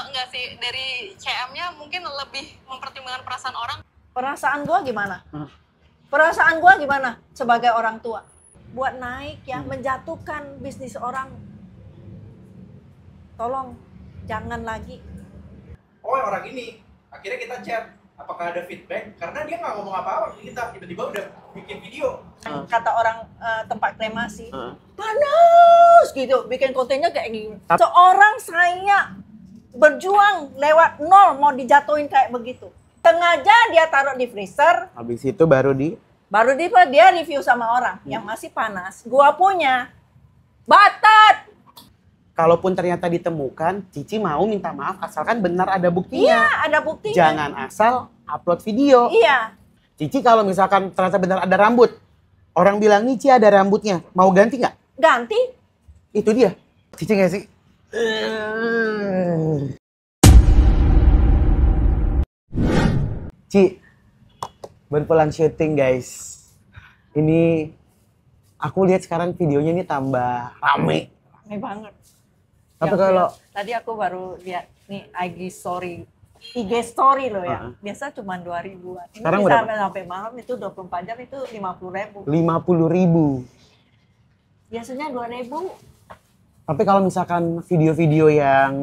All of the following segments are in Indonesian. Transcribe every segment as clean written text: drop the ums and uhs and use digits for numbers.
Enggak sih, dari CM-nya mungkin lebih mempertimbangkan perasaan orang. Perasaan gua gimana? Hmm. Perasaan gua gimana sebagai orang tua? Buat naik ya, menjatuhkan bisnis orang. Tolong, jangan lagi. Oh, orang ini akhirnya kita chat, apakah ada feedback? Karena dia nggak ngomong apa-apa ke kita, tiba-tiba udah bikin video. Kata orang tempat kremasi, panas gitu, bikin kontennya kayak gini. Seorang saya berjuang lewat nol mau dijatuhin kayak begitu. Sengaja dia taruh di freezer, Habis itu baru dia review sama orang yang masih panas. Gua punya batat. kalaupun ternyata ditemukan, Cici mau minta maaf asalkan benar ada buktinya. Iya, ada buktinya. Jangan asal upload video. Iya. Cici kalau misalkan ternyata benar ada rambut, orang bilang nih Cici ada rambutnya, mau ganti nggak? Ganti. Itu dia. Cici nggak sih? Ci, berpulang syuting guys. Ini aku lihat sekarang videonya ini tambah rame. Rame banget. Tapi Yang kalau tadi aku baru lihat nih IG story loh ya. Biasa cuma 2.000-an. Ini Sekarang bisa berapa? sampai malam itu 24 jam itu 50.000. 50.000. Biasanya 2.000. Tapi kalau misalkan video-video yang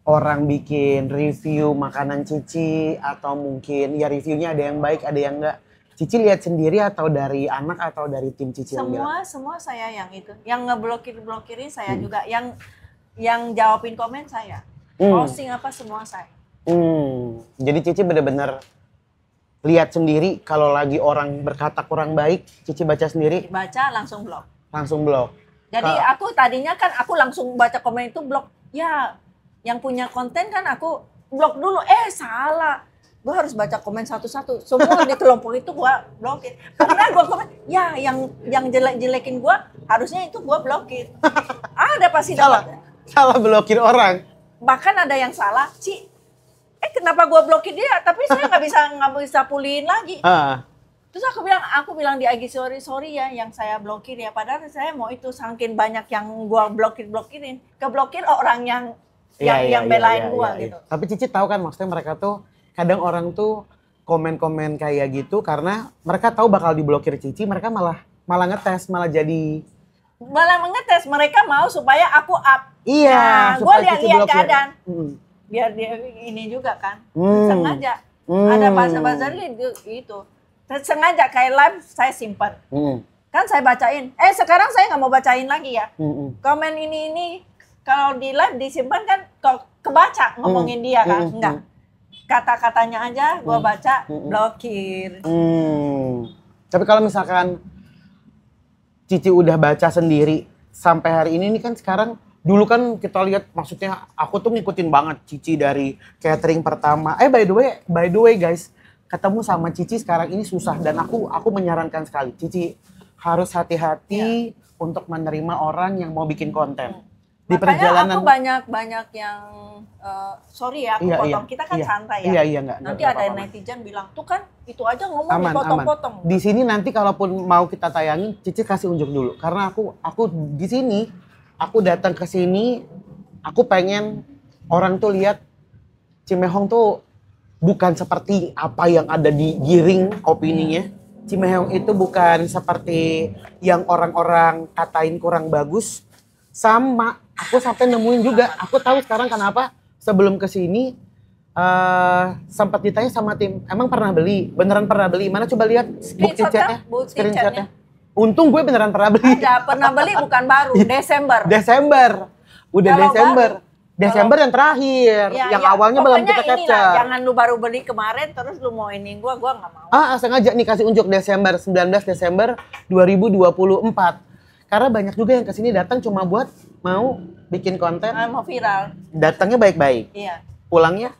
orang bikin review makanan Cici atau mungkin ya reviewnya ada yang baik, ada yang enggak. Cici lihat sendiri atau dari anak atau dari tim Cici yang bilang? Semua saya yang itu. Yang ngeblokir-blokirin saya juga. Yang jawabin komen saya. Posting apa semua saya. Jadi Cici benar-benar lihat sendiri kalau lagi orang berkata kurang baik, Cici baca sendiri, Baca langsung blok. langsung blok. Jadi aku tadinya kan aku langsung baca komen itu blok. Ya, yang punya konten kan aku blok dulu. Salah. Gue harus baca komen satu-satu. Semua di kelompok itu gue blokir. Karena gue komen, ya yang jelek-jelekin gue harusnya itu gue blokir. Ada pasti dapat. Salah blokir orang. Bahkan ada yang salah, kenapa gue blokir dia? Tapi saya nggak bisa pulihin lagi. Terus aku bilang di IG sorry ya yang saya blokir ya. Padahal saya mau itu saking banyak yang gue blokirin. Keblokir orang yang belain gue gitu. Tapi Cici tahu kan maksudnya mereka tuh kadang orang tuh komen-komen kayak gitu karena mereka tahu bakal diblokir Cici, mereka malah ngetes, malah mengetes. Mereka mau supaya aku up. Iya, gue supaya Cici lihat blokir. keadaan. Biar dia ini juga kan. Sengaja. Ada bahasa-bahasa itu. Sengaja kayak live saya simpan. Kan saya bacain. Sekarang saya nggak mau bacain lagi ya. Komen ini kalau di live disimpan kan kebaca ngomongin dia kan. Enggak. Kata-katanya aja gue baca, blokir. Tapi kalau misalkan Cici udah baca sendiri sampai hari ini kan sekarang, dulu kan kita lihat maksudnya aku tuh ngikutin banget Cici dari catering pertama. By the way guys, ketemu sama Cici sekarang ini susah dan aku menyarankan sekali Cici harus hati-hati untuk menerima orang yang mau bikin konten. Di Makanya perjalanan aku banyak yang sorry ya aku potong. Kita kan santai ya. Iya, nanti ada netizen bilang tuh kan itu aja ngomong dipotong-potong. Di sini nanti kalaupun mau kita tayangin, Cici kasih unjuk dulu karena aku di sini, aku datang ke sini, aku pengen orang tuh lihat Cimehong tuh bukan seperti apa yang ada di giring opininya. Cimehong itu bukan seperti yang orang-orang katain kurang bagus. Sama, aku sampai nemuin juga. Aku tahu sekarang kenapa sebelum kesini sempat ditanya sama tim, emang pernah beli? Beneran pernah beli? Mana coba lihat bukti chatnya? Screenshotnya. Untung gue beneran pernah beli. Ada, pernah beli bukan baru, Desember. Udah Kalau Desember yang terakhir, yang awalnya belum kita capture. Jangan lu baru beli kemarin terus lu mau ini gua nggak mau. Sengaja nih kasih unjuk Desember, 19 Desember 2024. Karena banyak juga yang kesini datang cuma buat mau bikin konten. Mau viral. Datangnya baik-baik. Iya.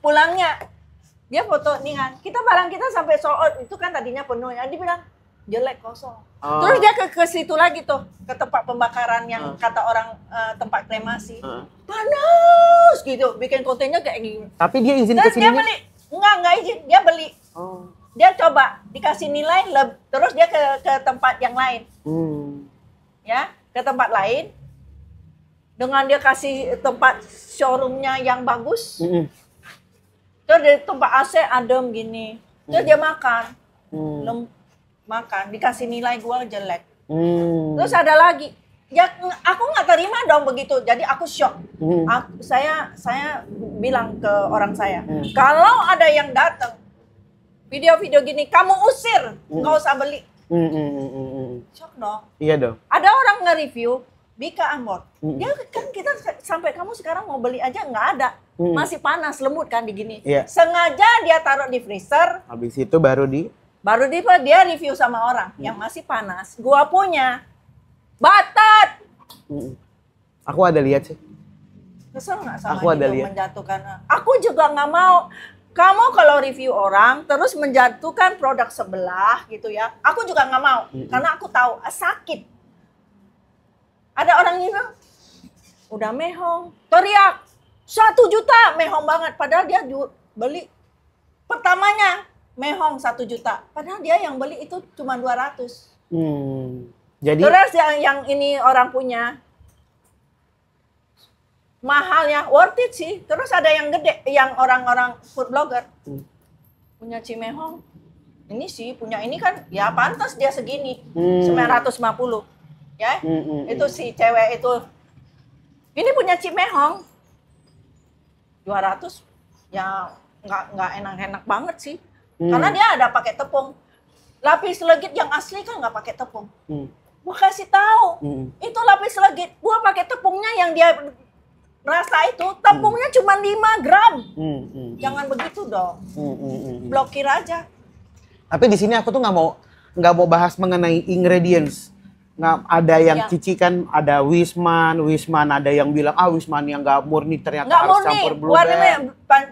Pulangnya dia foto nih kan. Barang kita sampai sold out itu kan tadinya penuh ya. Dia bilang jelek kosong. Terus dia ke situ lagi tuh ke tempat pembakaran yang kata orang tempat kremasi. Panas gitu. Bikin kontennya kayak gini. Tapi dia izin Terus kesininya? dia beli. Enggak izin. Dia beli. Dia coba dikasih nilai terus dia ke tempat yang lain. Ya, ke tempat lain. Dengan dia kasih tempat showroomnya yang bagus. Mm-mm. Terus di tempat AC adem gini. Terus dia makan. Makan, dikasih nilai gua jelek. Terus ada lagi. Ya aku nggak terima dong begitu. Jadi aku shock. Saya bilang ke orang saya, kalau ada yang datang video-video gini, kamu usir, nggak usah beli. Shock dong. Iya dong. Ada orang nge-review Bika Ambon. Dia kan kita sampai kamu sekarang mau beli aja nggak ada. Masih panas, lembut kan digini. Iya. Sengaja dia taruh di freezer. Habis itu baru Dia review sama orang yang masih panas. Gua punya batat. Aku ada lihat sih. Kesel nggak sama Aku ada itu lihat. menjatuhkan? Aku juga nggak mau. Kamu kalau review orang terus menjatuhkan produk sebelah gitu ya. Aku juga nggak mau. Karena aku tahu sakit. Ada orang yang bilang, udah mehong. Teriak, 1 juta mehong banget. Padahal dia beli pertamanya mehong 1 juta. Padahal dia yang beli itu cuma 200. Jadi Terus yang ini orang punya mahalnya worth it sih. Terus ada yang gede, yang orang-orang food blogger punya cimehong. Ini sih punya ini kan ya pantas dia segini 950 ya. Itu si cewek itu ini punya cimehong 200 ya nggak enak-enak banget sih. Karena dia ada pakai tepung. Lapis legit yang asli kan nggak pakai tepung. Gua kasih tahu itu lapis legit. Gua pakai tepungnya yang dia rasa itu tepungnya cuma 5 gram. Jangan begitu dong. Blokir aja. tapi di sini aku tuh nggak mau bahas mengenai ingredients. Nggak ada yang Cici kan ada Wisman ada yang bilang Wisman yang nggak murni ternyata Nggak harus murni, campur blue band.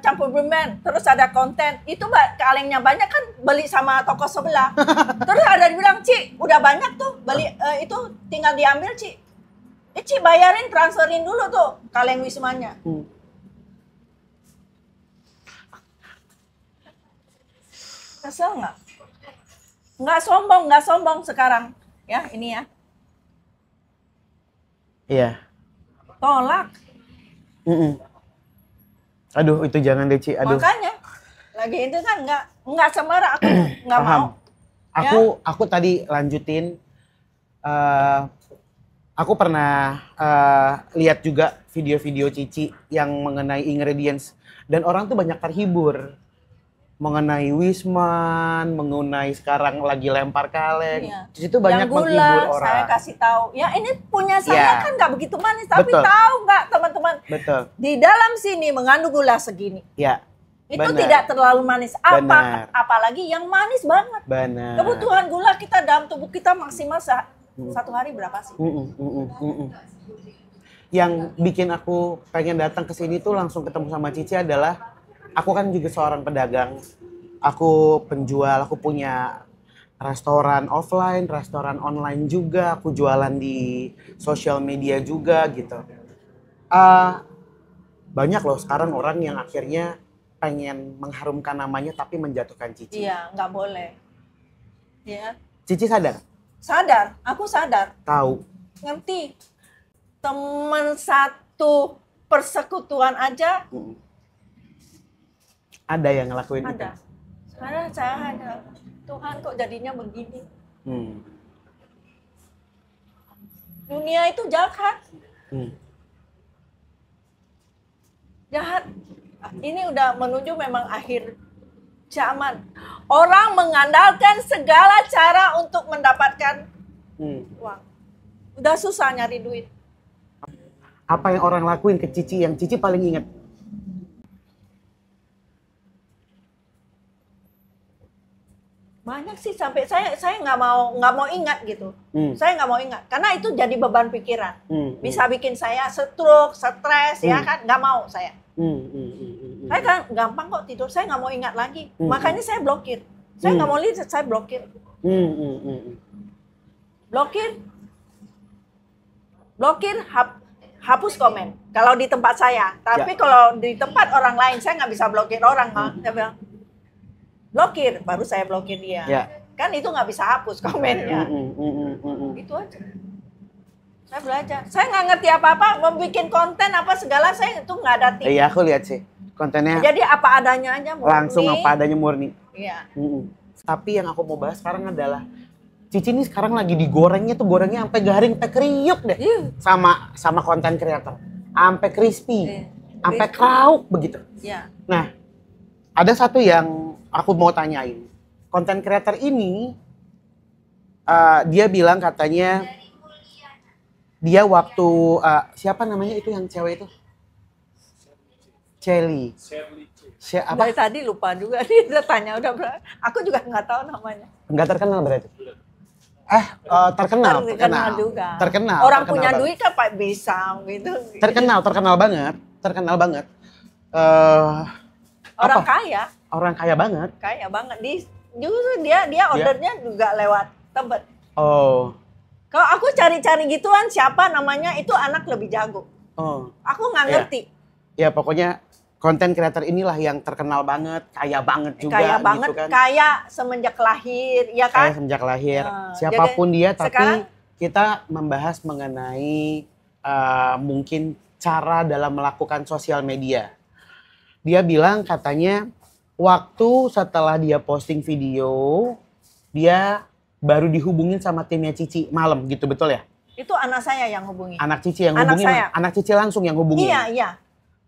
campur blue band. Terus ada konten. Itu kalengnya banyak kan beli sama toko sebelah. Terus ada yang bilang, Ci, udah banyak tuh beli itu tinggal diambil, Ci. Ci bayarin, transferin dulu tuh kaleng Wismanya. Kesel nggak? Nggak sombong sekarang. Ya, ini ya. Iya. Tolak. Aduh, itu jangan deh, Ci. Aduh. Makanya lagi itu kan nggak sembarang aku nggak Paham. mau. Aku tadi lanjutin. Aku pernah lihat juga video-video Cici yang mengenai ingredients dan orang tuh banyak terhibur mengenai Wisman, mengenai sekarang lagi lempar kaleng. Iya. Cici tuh banyak yang gula, menghibur orang. saya kasih tahu. Ya ini punya saya Ya. kan nggak begitu manis, tapi Betul. tahu nggak teman-teman? Betul. Di dalam sini mengandung gula segini. Ya. Itu benar. tidak terlalu manis. Benar. Apalagi yang manis banget. Benar. Kebutuhan gula kita dalam tubuh kita maksimal satu hari berapa sih? Yang bikin aku pengen datang ke sini tuh langsung ketemu sama Cici adalah aku kan juga seorang pedagang. Aku penjual, aku punya restoran offline, restoran online juga. Aku jualan di sosial media juga gitu. Banyak loh sekarang orang yang akhirnya pengen mengharumkan namanya tapi menjatuhkan Cici. Iya, nggak boleh. Ya. Cici sadar? Sadar, aku sadar. Tahu. Ngerti. Teman satu persekutuan aja Ada yang ngelakuin itu? ada. Sekarang saya ada. Tuhan kok jadinya begini. Dunia itu jahat. Jahat. Ini udah menuju memang akhir zaman. Orang mengandalkan segala cara untuk mendapatkan uang. Udah susah nyari duit. Apa yang orang lakuin ke Cici yang Cici paling ingat? Banyak sih sampai saya nggak mau ingat gitu. Saya nggak mau ingat karena itu jadi beban pikiran. Bisa bikin saya stroke, stres ya kan, nggak mau saya. Saya kan gampang kok tidur, saya nggak mau ingat lagi. Makanya saya blokir. Saya nggak mau lihat, saya blokir. Blokir, hapus komen. Kalau di tempat saya, tapi kalau di tempat orang lain saya nggak bisa blokir orang. Saya bilang blokir, baru saya blokir dia. Ya. Kan itu nggak bisa hapus komennya. Gitu aja. Saya belajar. Saya nggak ngerti apa-apa, mau bikin konten apa segala, saya itu nggak ada tim. Iya, aku lihat sih kontennya. Jadi apa adanya aja murni. Langsung apa adanya murni. Iya. Tapi yang aku mau bahas sekarang adalah Cici ini sekarang lagi digorengnya tuh gorengnya sampai garing, sampai kriuk deh. Sama konten kreator. Sampai crispy. Sampai krauk begitu. Iya. Nah, ada satu yang aku mau tanyain. Konten kreator ini dia bilang katanya dia waktu siapa namanya itu yang cewek itu? Celi. Apa? Dari tadi lupa juga dia udah tanya udah berapa. Aku juga nggak tahu namanya. Enggak terkenal berarti. Terkenal juga. Terkenal. Orang terkenal punya banget. duit kan Pak bisa gitu. Terkenal banget. Orang apa? kaya. Orang kaya banget. Kaya banget. Justru dia ordernya juga lewat Tebet. Oh. Kalau aku cari-cari gituan siapa namanya itu anak lebih jago. Oh. Aku nggak ngerti. Ya pokoknya konten kreator inilah yang terkenal banget, kaya banget juga Kaya banget, gitu kan. kaya semenjak lahir, ya kan? Kaya semenjak lahir. Nah, Siapapun jadi dia, tapi sekarang- kita membahas mengenai mungkin cara dalam melakukan sosial media. Dia bilang katanya waktu setelah dia posting video, dia baru dihubungin sama timnya Cici malam gitu, betul ya? Itu anak saya yang hubungi. Anak Cici yang Anak hubungin, saya. anak Cici langsung yang hubungin. Iya.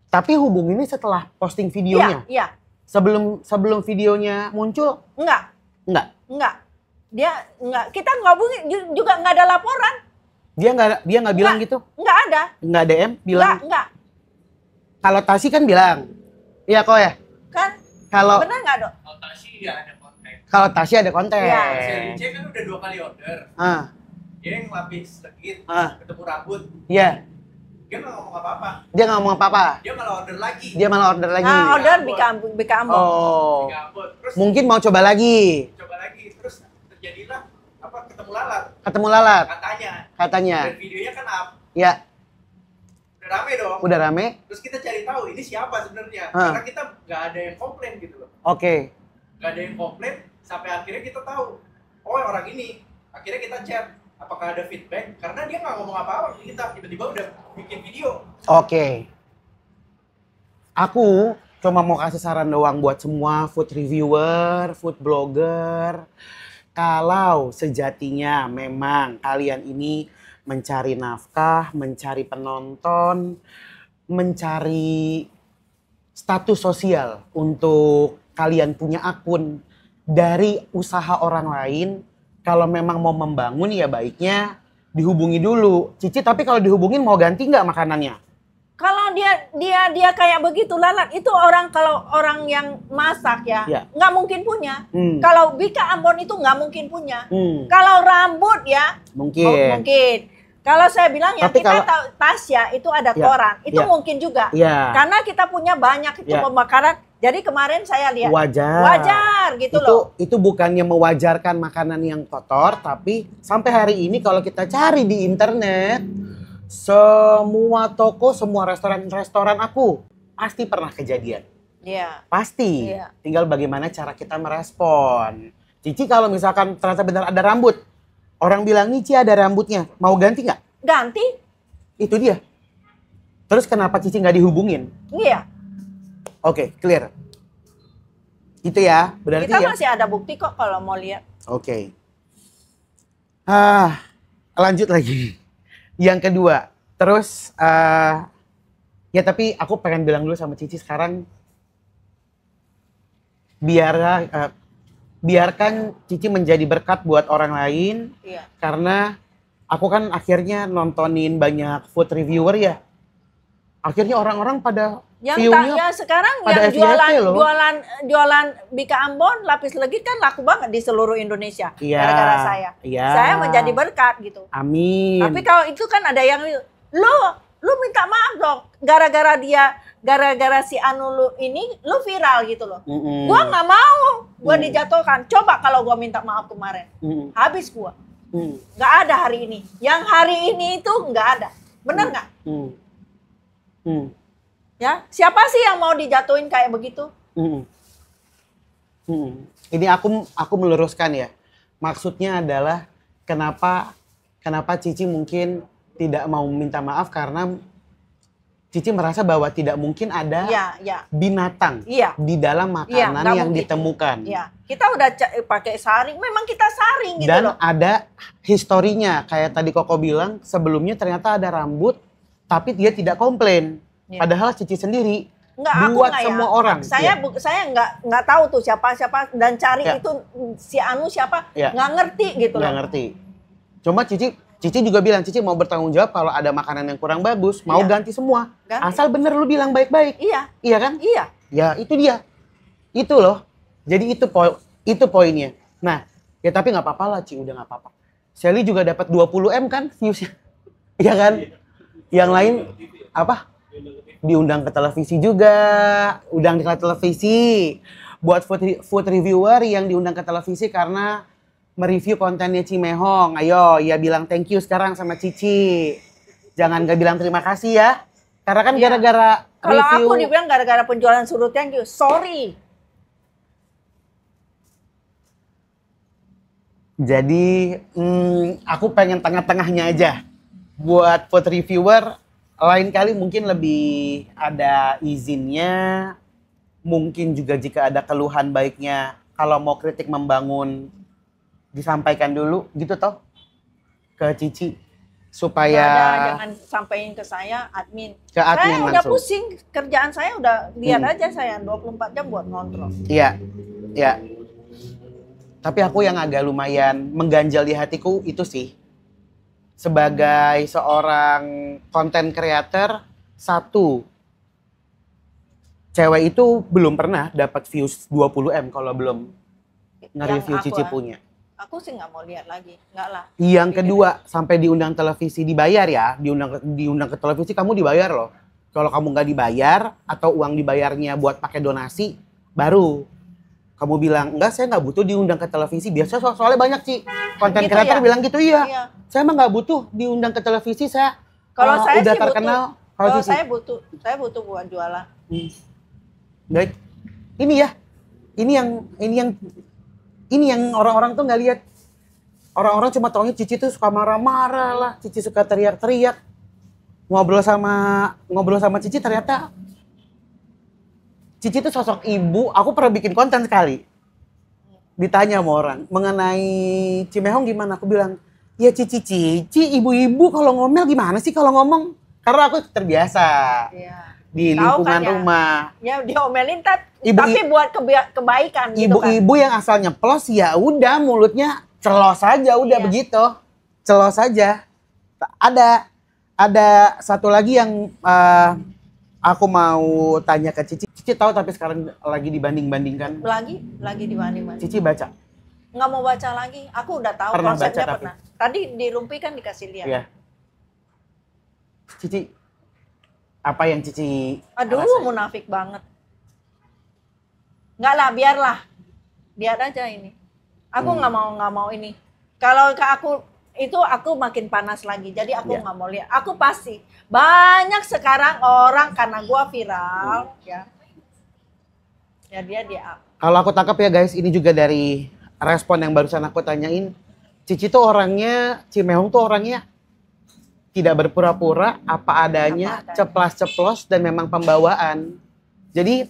Tapi hubunginnya setelah posting videonya. Iya. Sebelum videonya muncul, Enggak. enggak. Dia enggak. Kita nggak hubungi juga nggak ada laporan. Dia nggak bilang gitu. Enggak ada. Nggak DM bilang. Enggak. Kalau Tasi kan bilang. Iya kok ya. Kan? Kalau Benar nggak, Dok? Kalau Tasya ya ada konten. kalau Tasi ada konten. Iya. Si kan udah 2 kali order. Dia yang lapis legit, ketemu rambut. Iya. Dia nggak ngomong apa-apa. Dia nggak ngomong apa-apa. Dia malah order lagi. Dia malah order lagi. Nah, order Bika Ambon. Oh. Tiga Ambon. Terus Mungkin mau coba lagi. coba lagi. Terus terjadilah ketemu lalat. Ketemu lalat Katanya. katanya. Dan videonya kan up. Ya, Udah rame dong. udah rame. Terus kita cari tahu ini siapa sebenarnya. Hah. Karena kita nggak ada yang komplain gitu loh. Oke. Nggak ada yang komplain sampai akhirnya kita tahu. Oh orang ini. Akhirnya kita chat. Apakah ada feedback? Karena dia nggak ngomong apa-apa ke kita. Tiba-tiba udah bikin video. Oke. Aku cuma mau kasih saran doang buat semua food reviewer, food blogger. Kalau sejatinya memang kalian ini mencari nafkah, mencari penonton, mencari status sosial untuk kalian punya akun dari usaha orang lain, kalau memang mau membangun ya baiknya dihubungi dulu. Cici, tapi kalau dihubungin mau ganti nggak makanannya? Kalau dia kayak begitu lalat itu kalau orang yang masak ya Ya. nggak mungkin punya. Hmm. Kalau Bika Ambon itu nggak mungkin punya. Hmm, Kalau rambut ya mungkin. mungkin. Kalau saya bilang ya Tapi kita kalau- tahu Tasya itu ada Ya, koran itu ya. mungkin juga. Ya, Karena kita punya banyak itu Ya. pembakaran. Jadi kemarin saya lihat wajar. gitu loh. Itu bukannya mewajarkan makanan yang kotor, tapi sampai hari ini kalau kita cari di internet, semua toko, semua restoran aku pasti pernah kejadian. Iya. Pasti. Iya. Tinggal bagaimana cara kita merespon. Cici kalau misalkan ternyata benar ada rambut, orang bilang nih Cici ada rambutnya, mau ganti nggak? Ganti? Itu dia. Terus kenapa Cici nggak dihubungin? Iya. Oke, clear. Itu ya, berarti Kita ya. masih ada bukti kok kalau mau lihat. Oke. Lanjut lagi. Yang kedua, terus ya tapi aku pengen bilang dulu sama Cici sekarang biarkan Cici menjadi berkat buat orang lain Iya. karena aku kan akhirnya nontonin banyak food reviewer ya. Akhirnya orang-orang pada Yang view-nya ya sekarang pada yang FYP loh. jualan Bika Ambon lapis legit kan laku banget di seluruh Indonesia Iya, gara-gara saya. iya. Saya menjadi berkat gitu. Amin. Tapi kalau itu kan ada yang lu minta maaf dong gara-gara si Anu lu ini lu viral gitu loh. Mm-mm. Gua nggak mau gua dijatuhkan. Coba kalau gua minta maaf kemarin. Mm-mm. Habis gua. Mm. Nggak ada hari ini. Yang hari ini itu nggak ada. Bener nggak? Mm. Mm. Ya, siapa sih yang mau dijatuhin kayak begitu? Mm-mm. Mm-mm. Ini aku meluruskan ya. Maksudnya adalah kenapa Cici mungkin tidak mau minta maaf karena Cici merasa bahwa tidak mungkin ada binatang di dalam makanan yang ditemukan. Iya, kita udah pakai saring, memang kita saring gitu dan loh. Ada historinya, kayak tadi Koko bilang, sebelumnya ternyata ada rambut, tapi dia tidak komplain. Padahal Cici sendiri buat semua orang. Saya nggak tahu tuh siapa dan cari itu si Anu siapa, nggak ngerti gitu loh. Nggak ngerti. Cuma Cici juga bilang, Cici mau bertanggung jawab kalau ada makanan yang kurang bagus, mau ganti semua. Asal bener lu bilang baik-baik. Iya. Iya kan? Iya. Ya itu dia. Itu loh. Jadi itu poinnya. Nah, ya tapi nggak apa-apa lah Ci, udah nggak apa-apa. Shelly juga dapat 20M kan viewsnya. Iya kan? Yang lain apa? Diundang ke televisi juga. Undang ke televisi. Buat food reviewer yang diundang ke televisi karena mereview kontennya Cimehong. Ayo, ya bilang thank you sekarang sama Cici. Jangan gak bilang terima kasih ya. Karena kan gara-gara kalau review. Aku dibilang gara-gara penjualan suruh thank you. Sorry. Jadi aku pengen tengah-tengahnya aja. Buat food reviewer, lain kali mungkin lebih ada izinnya. Mungkin juga jika ada keluhan baiknya, kalau mau kritik membangun, disampaikan dulu gitu toh ke Cici supaya jangan sampaikan ke saya admin. Ke admin saya udah langsung. pusing kerjaan saya udah biar aja saya 24 jam buat ngontrol. Iya. Ya. Tapi aku yang agak lumayan mengganjal di hatiku itu sih sebagai seorang content creator, satu, cewek itu belum pernah dapat views 20M kalau belum nge-review Cici punya. Aku sih nggak mau lihat lagi, nggak lah. Yang kedua, sampai diundang televisi dibayar ya, diundang ke televisi kamu dibayar loh. Kalau kamu nggak dibayar atau uang dibayarnya buat pakai donasi, baru kamu bilang enggak, saya nggak butuh diundang ke televisi. Biasa soalnya banyak sih konten gitu kreator bilang gitu iya. Saya mah nggak butuh diundang ke televisi, saya kalau saya udah sih terkenal. Kalau saya butuh buat jualan. Baik, ini yang orang-orang tuh nggak lihat. Orang-orang cuma taunya Cici tuh suka marah-marah lah, Cici suka teriak-teriak. Ngobrol sama Cici ternyata Cici tuh sosok ibu. Aku pernah bikin konten sekali. Ditanya sama orang mengenai Cimehong gimana, aku bilang, ya Cici ibu-ibu kalau ngomel gimana sih kalau ngomong? Karena aku terbiasa di lingkungan rumah. Ya diomelin tapi buat kebaikan gitu kan. Ibu-ibu yang asal nyeplos ya udah mulutnya celos aja udah begitu. Celos aja. Ada satu lagi yang aku mau tanya ke Cici. Cici tahu tapi sekarang lagi dibanding-bandingkan. Lagi dibanding-banding. Cici baca. Nggak mau baca lagi. Aku udah tahu Pernah konsepnya baca, pernah. Tadi di Rumpi kan dikasih lihat. Iya. Cici, apa yang Cici aduh rasain? Munafik banget. Nggak lah, biar aja ini. Aku nggak mau ini. Kalau ke aku makin panas lagi. Jadi aku nggak mau lihat. Aku pasti banyak sekarang orang karena gua viral ya dia. Kalau aku tangkap ya guys, ini juga dari respon yang barusan aku tanyain. Cici tuh orangnya, Cimehong tuh orangnya tidak berpura-pura, apa adanya, ceplas-ceplos dan memang pembawaan. Jadi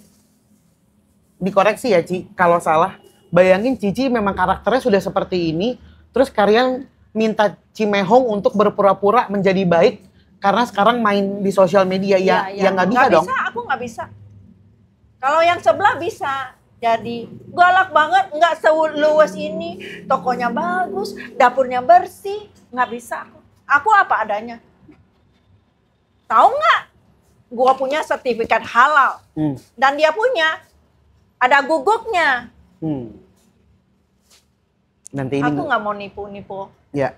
dikoreksi ya Ci, kalau salah. Bayangin Cici memang karakternya sudah seperti ini, terus kalian minta Cimehong untuk berpura-pura menjadi baik karena sekarang main di sosial media yang nggak bisa dong. Aku nggak bisa. Kalau yang sebelah bisa. Jadi galak banget, nggak seluas ini, tokonya bagus, dapurnya bersih, nggak bisa. Aku apa adanya. Tahu nggak? Gua punya sertifikat halal dan dia punya ada guguknya. Nanti ini aku nggak mau nipu-nipu. Ya.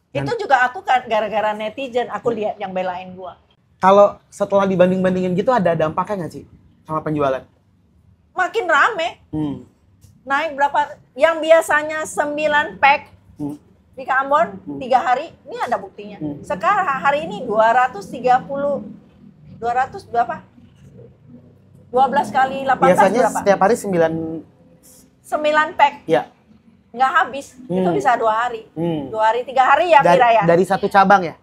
Itu juga aku gara-gara netizen, aku lihat yang belain gua. Kalau setelah dibanding-bandingin gitu ada dampaknya nggak sih sama penjualan? Makin rame. Naik berapa? Yang biasanya 9 pack di Ambon 3 hari, ini ada buktinya. Sekarang hari ini 200 berapa? 12 kali 18 biasanya berapa? Setiap hari 9 pack. Ya. Nggak habis. Itu bisa 2 hari. 2 hari, 3 hari ya Mira ya. Dari satu cabang ya?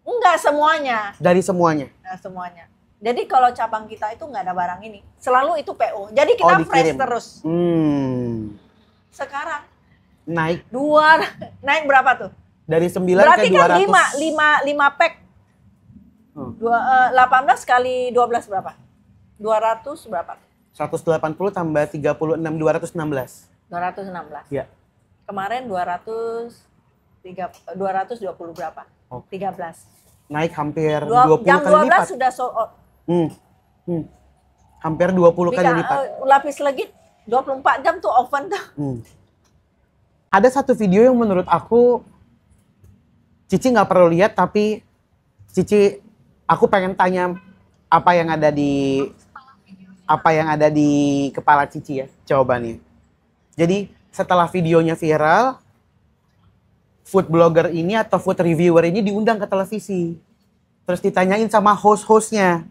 Enggak semuanya. Dari semuanya? Nah, semuanya. Jadi kalau cabang kita itu nggak ada barang ini. Selalu itu PO. Jadi kita fresh dikirim. terus. Sekarang Naik naik berapa tuh? dari 9 Berarti ke 200. kan 5 pack. 18 kali 12 berapa? 200 berapa? 180 tambah 36, 216. 216. Ya. Kemarin 220 berapa? Oh. 13. Naik hampir Jam 20 kali 12 lipat. sudah sold out. Hampir 20 kali lipat. Lapis legit 24 jam tuh oven tuh. Ada satu video yang menurut aku Cici nggak perlu lihat, tapi Cici, aku pengen tanya apa yang ada di kepala Cici ya, jawabannya. Jadi setelah videonya viral, food blogger ini atau food reviewer ini diundang ke televisi. Terus ditanyain sama host-hostnya.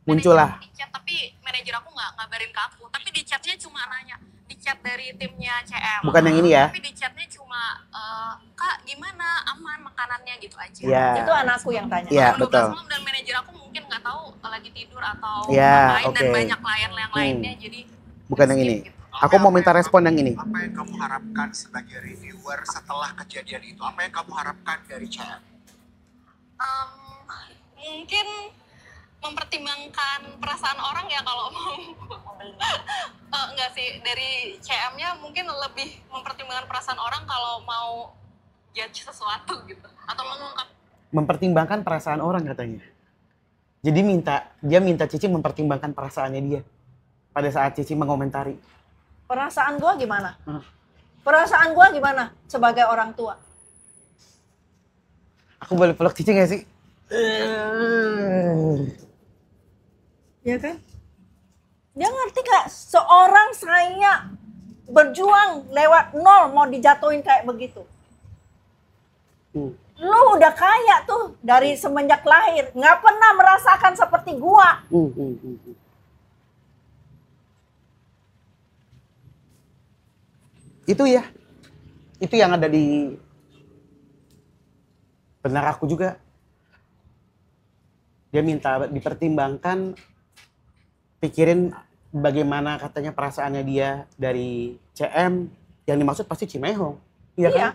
Muncullah. Di chat, tapi manajer aku nggak ngabarin ke aku. Tapi di chatnya cuma nanya. Di chat dari timnya CM. Bukan yang ini ya? Tapi di chatnya cuma, Kak gimana, aman makanannya gitu aja. Ya. Itu anakku yang tanya. Ya, Jam 12 betul. malam dan manajer aku mungkin nggak tahu lagi tidur atau Ya, ngapain, dan oke. banyak klien yang lainnya. Jadi Bukan yang ini. Aku mau minta respon yang ini. Apa yang kamu harapkan sebagai reviewer setelah kejadian itu? Apa yang kamu harapkan dari CM? Mungkin mempertimbangkan perasaan orang ya kalau mau enggak sih, dari CM-nya mungkin lebih mempertimbangkan perasaan orang kalau mau judge sesuatu gitu atau mengungkap. Mempertimbangkan perasaan orang katanya. Jadi dia minta Cici mempertimbangkan perasaannya dia pada saat Cici mengomentari. Perasaan gua gimana? Perasaan gua gimana sebagai orang tua? Aku boleh peluk Cici gak sih? Ya kan? Dia ngerti gak? Seorang saya berjuang lewat nol mau dijatuhin kayak begitu. Lu udah kaya tuh dari semenjak lahir. Nggak pernah merasakan seperti gua. Itu ya. Itu yang ada di benar aku juga. Dia minta dipertimbangkan, pikirin bagaimana katanya perasaannya dia dari CM. Yang dimaksud pasti Cimehong. Iya kan?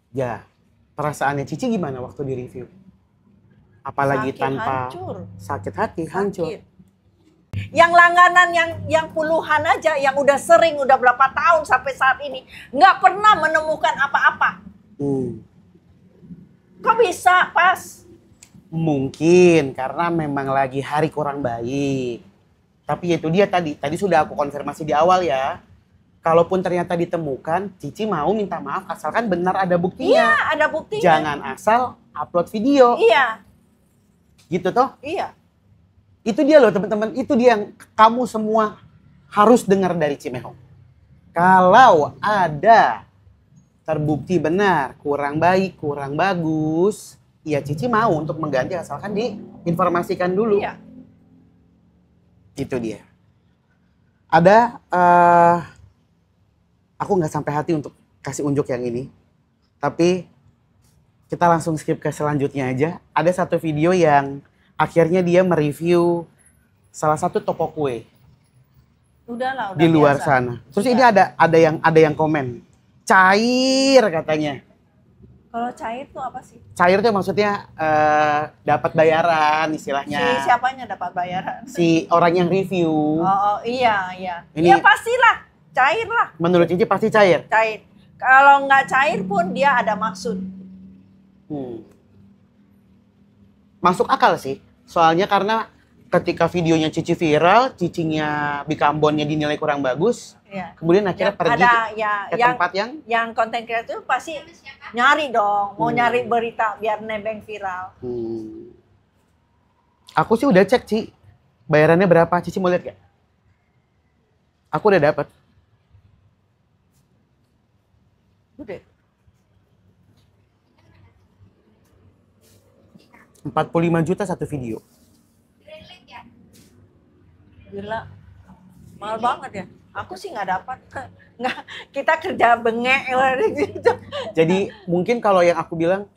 Ya, perasaannya Cici gimana waktu di review? Apalagi Sakit, tanpa hancur. sakit hati, hancur. Sakit. Yang langganan yang puluhan aja, yang udah sering, udah berapa tahun sampai saat ini, nggak pernah menemukan apa-apa. Kok bisa pas? Mungkin karena memang lagi hari kurang baik. Tapi itu dia tadi sudah aku konfirmasi di awal ya. Kalaupun ternyata ditemukan, Cici mau minta maaf asalkan benar ada buktinya. Iya, ada buktinya. Jangan asal upload video. Iya, Gitu toh? iya. Itu dia loh teman-teman, itu dia yang kamu semua harus dengar dari Cimehong. Kalau ada terbukti benar, kurang baik, kurang bagus, ya Cici mau untuk mengganti asalkan diinformasikan dulu. Iya. Itu dia. Ada, aku nggak sampai hati untuk kasih unjuk yang ini. Tapi kita langsung skip ke selanjutnya aja. Ada satu video yang akhirnya dia mereview salah satu toko kue Udahlah, udah di luar biasa. sana. Terus Iya. ini ada yang komen, cair katanya. Kalau cair tuh apa sih? Cair tuh maksudnya dapat bayaran istilahnya. Si siapanya dapat bayaran? Si orang yang review. Oh, iya, iya. Ini- Ya pastilah, cair lah, Menurut Cici pasti cair. cair. Kalau nggak cair pun dia ada maksud. Masuk akal sih. Soalnya karena ketika videonya Cici viral, cicinya Bikambonnya dinilai kurang bagus, Iya. kemudian akhirnya pergi ada ke tempat yang konten kreator pasti nyari dong, mau nyari berita biar nebeng viral. Aku sih udah cek, Ci. Bayarannya berapa? Cici mau lihat gak? Aku udah dapat. Udah. 45 juta satu video. Gila, mahal banget ya. Aku sih nggak dapat, nggak. Kita kerja bengek gitu. Jadi mungkin kalau yang aku bilang,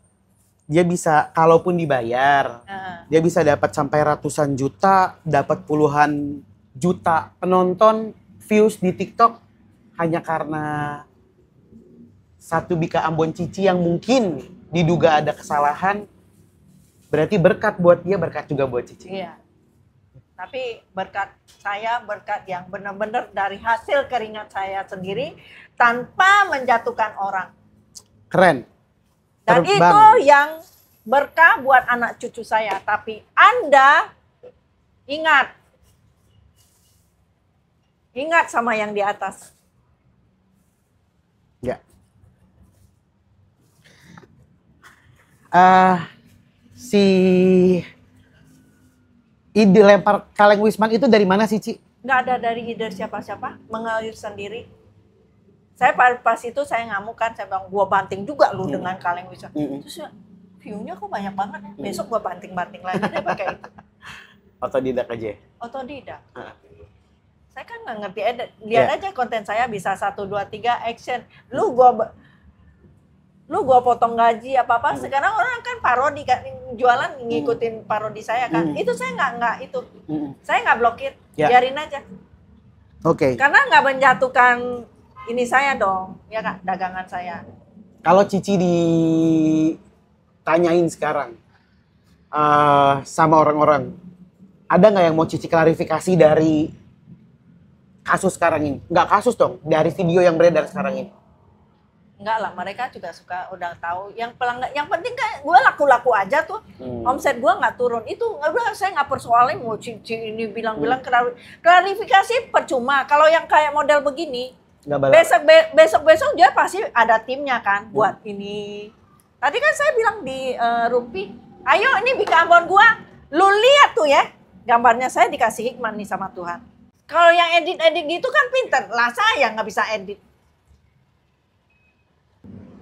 dia bisa, kalaupun dibayar, dia bisa dapat sampai ratusan juta, dapat puluhan juta penonton, views di TikTok hanya karena satu bika Ambon Cici yang mungkin diduga ada kesalahan. Berarti berkat buat dia, berkat juga buat Cici. Iya. Tapi berkat saya, berkat yang benar-benar dari hasil keringat saya sendiri tanpa menjatuhkan orang. Keren. Dan Terbang. itu yang berkah buat anak cucu saya. Tapi Anda ingat sama yang di atas. Ya. Si ide lempar kaleng Wisman itu dari mana sih, Ci? Nggak ada dari ide siapa-siapa, mengalir sendiri. Saya pas itu saya ngamuk kan, saya bilang gua banting juga lu dengan kaleng Wisman. Terus view-nya kok banyak banget ya. Besok gua banting-banting lagi deh pakai itu. Otodidak aja. Otodidak. Saya kan nggak ngerti edit. Lihat aja konten saya bisa 1, 2, 3 action. Lu gua potong gaji apa-apa. Sekarang orang kan parodi kan, jualan ngikutin parodi saya kan. Itu saya nggak itu. Saya nggak blokir. Biarin aja. Oke. Karena nggak menjatuhkan ini saya dong, ya Kak, dagangan saya. Kalau Cici ditanyain sekarang sama orang-orang, ada nggak yang mau Cici klarifikasi dari kasus sekarang ini? Nggak kasus dong, dari video yang beredar sekarang ini. Enggak lah, mereka juga suka udah tahu. Yang penting kan gue laku-laku aja tuh. Omset gue nggak turun. Itu udah saya nggak persoalin mau Cici ini bilang-bilang klarifikasi percuma. Kalau yang kayak model begini, besok dia pasti ada timnya kan buat ini. Tadi kan saya bilang di Rumpi, ayo ini Bika Ambon gua. Lu lihat tuh ya, gambarnya saya dikasih hikmah nih sama Tuhan. Kalau yang edit-edit gitu kan pinter. Lah saya nggak bisa edit.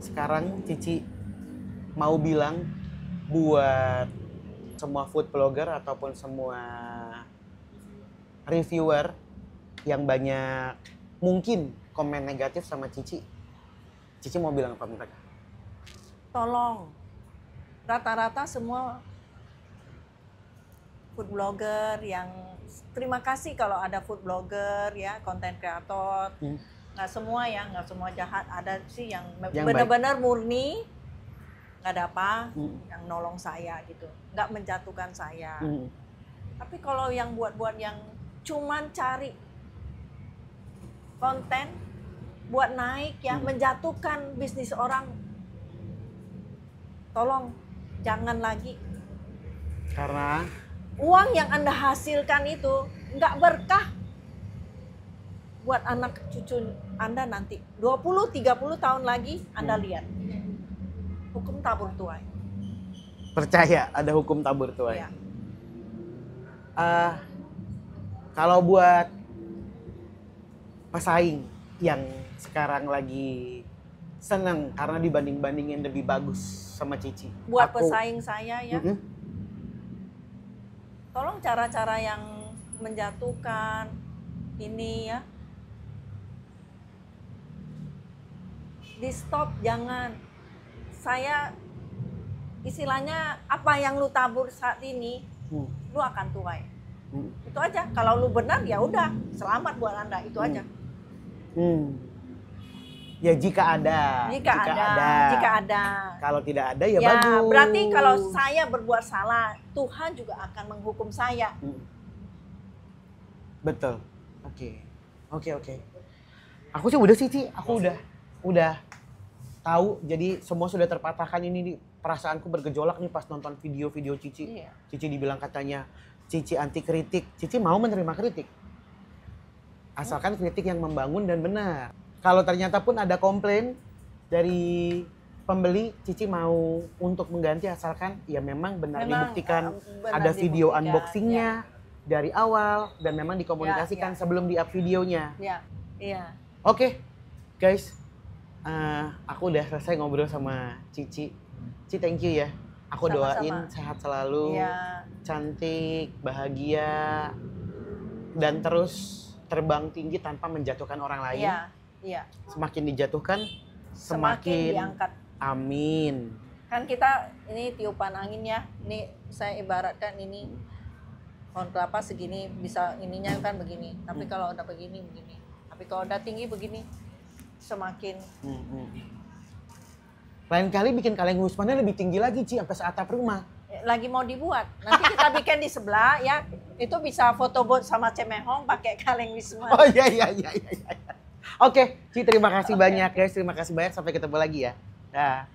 Sekarang Cici mau bilang buat semua food blogger ataupun semua reviewer yang banyak mungkin komen negatif sama Cici mau bilang apa mereka? Tolong, rata-rata semua food blogger yang terima kasih kalau ada food blogger ya, konten kreator. Nggak semua ya, nggak semua jahat. Ada sih yang benar-benar murni, nggak ada apa, yang nolong saya gitu, nggak menjatuhkan saya. Tapi kalau yang buat yang cuman cari konten buat naik ya, menjatuhkan bisnis orang, tolong jangan lagi. Karena uang yang Anda hasilkan itu nggak berkah buat anak cucu Anda nanti. 20-30 tahun lagi Anda lihat. Hukum tabur tuai. percaya ada hukum tabur tuai. Ya. Kalau buat pesaing yang sekarang lagi seneng karena dibanding-bandingin lebih bagus sama Cici. Buat pesaing saya ya, tolong cara-cara yang menjatuhkan ini ya, di stop, jangan. Saya istilahnya apa yang lu tabur saat ini, lu akan tuai. Itu aja. Kalau lu benar ya udah, selamat buat Anda, itu aja. Ya jika ada. Jika ada. Kalau tidak ada ya bagus. Berarti kalau saya berbuat salah, Tuhan juga akan menghukum saya. Betul. Oke. Aku sih udah sih, Ci. Aku udah tahu. Jadi semua sudah terpatahkan. Ini perasaanku bergejolak nih pas nonton video-video Cici. Iya. Cici dibilang katanya Cici anti kritik. Cici mau menerima kritik. Asalkan kritik yang membangun dan benar. Kalau ternyata pun ada komplain dari pembeli, Cici mau untuk mengganti asalkan ya memang benar dibuktikan, ada video unboxingnya dari awal dan memang dikomunikasikan sebelum di-up videonya. Iya. Oke, guys, aku udah selesai ngobrol sama Cici. Cici, thank you ya. Aku doain sehat selalu, cantik, bahagia, dan terus terbang tinggi tanpa menjatuhkan orang lain. Iya. Semakin dijatuhkan, semakin diangkat. Amin. Kan kita ini tiupan angin ya. Ini saya ibaratkan ini pohon kelapa segini bisa ininya kan begini. Tapi kalau udah begini. Tapi kalau udah tinggi begini semakin. Lain kali bikin kaleng Husmannya lebih tinggi lagi Ci, sampai seatap rumah. Lagi mau dibuat. Nanti kita bikin di sebelah ya. Itu bisa foto booth sama Cemehong pakai kaleng Wisma. Oh iya. Oke, Ci terima kasih banyak guys, terima kasih banyak, sampai ketemu lagi ya. Dah.